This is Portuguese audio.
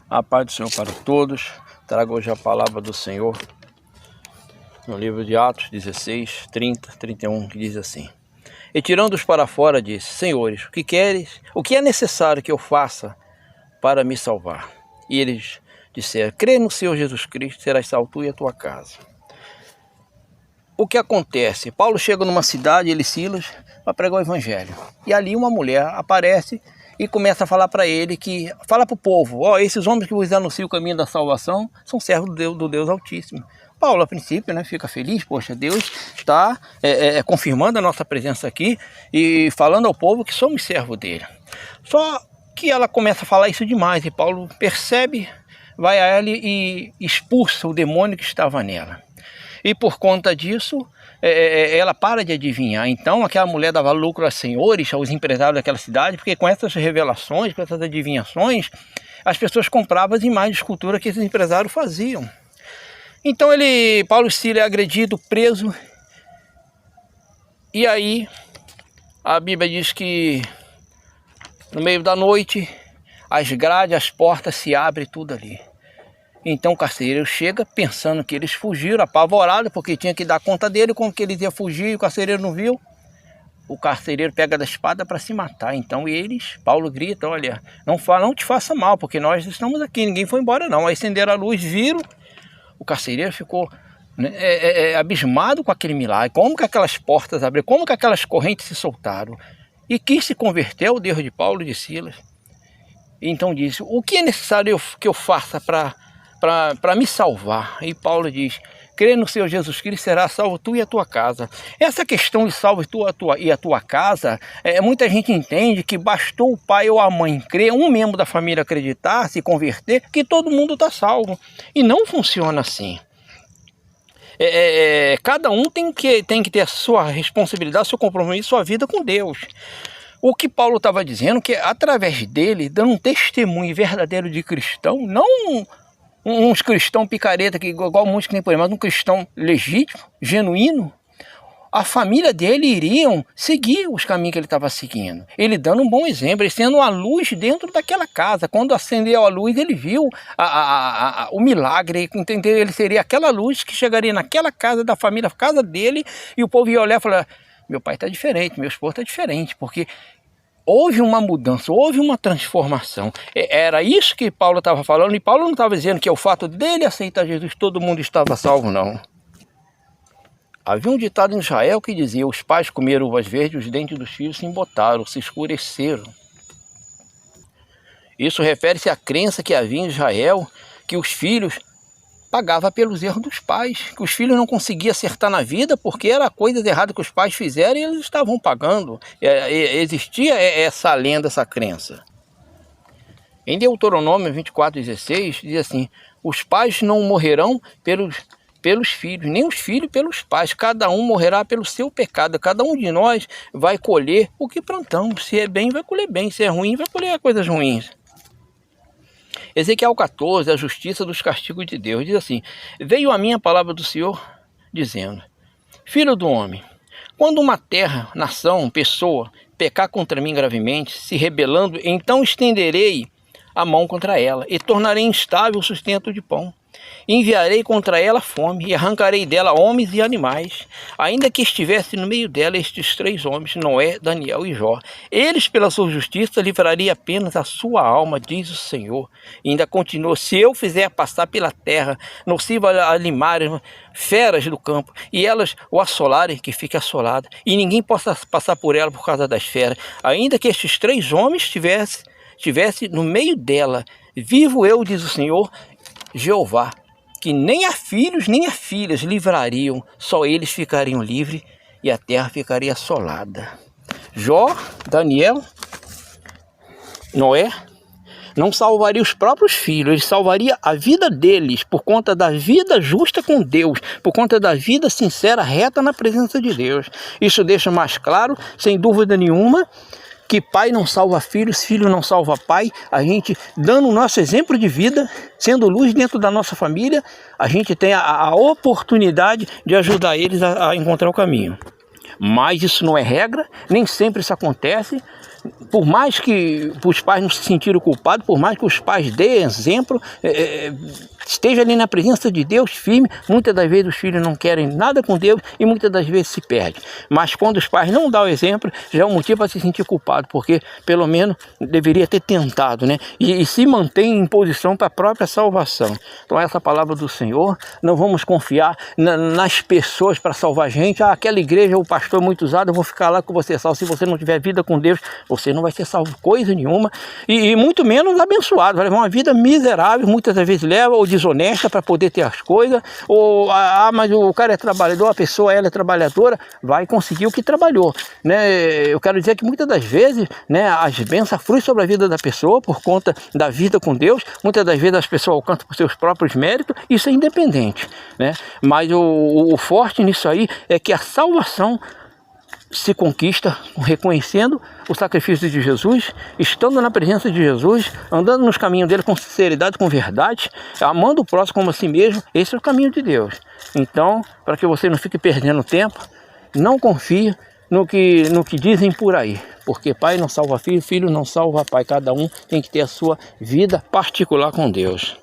A paz do Senhor para todos. Trago hoje a palavra do Senhor no livro de Atos 16, 30, 31, que diz assim: E tirando-os para fora, disse: Senhores, o que queres? O que é necessário que eu faça para me salvar? E eles disseram: Crê no Senhor Jesus Cristo, serás salvo tu e a tua casa. O que acontece? Paulo chega numa cidade, ele e Silas, para pregar o evangelho. E ali uma mulher aparece e começa a falar para ele que... Fala para o povo: ó, esses homens que vos anunciam o caminho da salvação são servos do Deus Altíssimo. Paulo, a princípio, né, fica feliz. Poxa, Deus está confirmando a nossa presença aqui e falando ao povo que somos servos dele. Só que ela começa a falar isso demais e Paulo percebe, vai a ela e expulsa o demônio que estava nela. E por conta disso, ela para de adivinhar. Então aquela mulher dava lucro aos senhores, aos empresários daquela cidade, porque com essas revelações, com essas adivinhações, as pessoas compravam as imagens de escultura que esses empresários faziam. Então Paulo e Silas é agredido, preso. E aí a Bíblia diz que no meio da noite as grades, as portas se abrem tudo ali. Então o carcereiro chega pensando que eles fugiram, apavorado, porque tinha que dar conta dele, como que eles iam fugir, e o carcereiro não viu. O carcereiro pega da espada para se matar. Então Paulo grita: olha, não te faça mal, porque nós estamos aqui, ninguém foi embora não. Aí acenderam a luz, viram, o carcereiro ficou abismado com aquele milagre, como que aquelas portas abriram, como que aquelas correntes se soltaram. E quis se converter ao Deus de Paulo e de Silas. Então disse: o que é necessário que eu faça para me salvar? E Paulo diz: crê no Senhor Jesus Cristo, será salvo tu e a tua casa. Essa questão de salvo tu e a tua casa, muita gente entende que bastou o pai ou a mãe crer, um membro da família acreditar, se converter, que todo mundo está salvo. E não funciona assim. Cada um tem que ter a sua responsabilidade, seu compromisso, sua vida com Deus. O que Paulo estava dizendo, que através dele, dando um testemunho verdadeiro de cristão, não uns cristãos picareta, que igual muitos que nem por aí, mas um cristão legítimo, genuíno, a família dele iriam seguir os caminhos que ele estava seguindo. Ele dando um bom exemplo, ele sendo uma luz dentro daquela casa. Quando acendeu a luz, ele viu o milagre, entendeu? Ele seria aquela luz que chegaria naquela casa da família, casa dele, e o povo ia olhar e falar: meu pai está diferente, meu esposo está diferente, porque houve uma mudança, houve uma transformação. Era isso que Paulo estava falando, e Paulo não estava dizendo que o fato dele aceitar Jesus, todo mundo estava salvo, não. Havia um ditado em Israel que dizia: os pais comeram uvas verdes, os dentes dos filhos se embotaram, se escureceram. Isso refere-se à crença que havia em Israel, que os filhos pagavam pelos erros dos pais, que os filhos não conseguiam acertar na vida porque era coisa errada que os pais fizeram e eles estavam pagando. Existia essa lenda, essa crença. Em Deuteronômio 24:16 diz assim: os pais não morrerão pelos filhos, nem os filhos pelos pais. Cada um morrerá pelo seu pecado. Cada um de nós vai colher o que plantamos. Se é bem, vai colher bem. Se é ruim, vai colher coisas ruins. Ezequiel 14, a justiça dos castigos de Deus, diz assim: veio a mim a palavra do Senhor, dizendo: filho do homem, quando uma terra, nação, pessoa, pecar contra mim gravemente, se rebelando, então estenderei a mão contra ela, e tornarei instável o sustento de pão. Enviarei contra ela fome, e arrancarei dela homens e animais, ainda que estivesse no meio dela estes 3 homens, Noé, Daniel e Jó. Eles, pela sua justiça, livrariam apenas a sua alma, diz o Senhor. E ainda continua: se eu fizer passar pela terra, nociva a limares, feras do campo, e elas o assolarem, que fique assolada, e ninguém possa passar por ela por causa das feras, ainda que estes 3 homens estivesse no meio dela, vivo eu, diz o Senhor Jeová, que nem a filhos nem a filhas livrariam, só eles ficariam livres e a terra ficaria assolada. Jó, Daniel, Noé não salvaria os próprios filhos, ele salvaria a vida deles por conta da vida justa com Deus, por conta da vida sincera, reta na presença de Deus. Isso deixa mais claro, sem dúvida nenhuma, que pai não salva filhos, filho não salva pai. A gente, dando o nosso exemplo de vida, sendo luz dentro da nossa família, a gente tem a oportunidade de ajudar eles a encontrar o caminho. Mas isso não é regra, nem sempre isso acontece, por mais que os pais não se sentiram culpados, por mais que os pais deem exemplo, esteja ali na presença de Deus firme, muitas das vezes os filhos não querem nada com Deus e muitas das vezes se perdem. Mas quando os pais não dão o exemplo, já é um motivo para se sentir culpado, porque pelo menos deveria ter tentado, né? E se mantém em posição para a própria salvação. Então essa palavra do Senhor, não vamos confiar nas pessoas para salvar a gente. Aquela igreja, o pastor é muito usado, eu vou ficar lá com você salvo. Se você não tiver vida com Deus, você não vai ser salvo coisa nenhuma, e muito menos abençoado. Vai levar uma vida miserável, muitas das vezes leva, ou desonesta para poder ter as coisas, ou mas o cara é trabalhador, a pessoa ela é trabalhadora, vai conseguir o que trabalhou, né? Eu quero dizer que muitas das vezes, né, as bênçãos fluem sobre a vida da pessoa por conta da vida com Deus. Muitas das vezes as pessoas alcançam por seus próprios méritos, isso é independente, né? Mas o forte nisso aí é que a salvação se conquista reconhecendo o sacrifício de Jesus, estando na presença de Jesus, andando nos caminhos dele com sinceridade, com verdade, amando o próximo como a si mesmo. Esse é o caminho de Deus. Então, para que você não fique perdendo tempo, não confie no que dizem por aí, porque pai não salva filho, filho não salva pai. Cada um tem que ter a sua vida particular com Deus.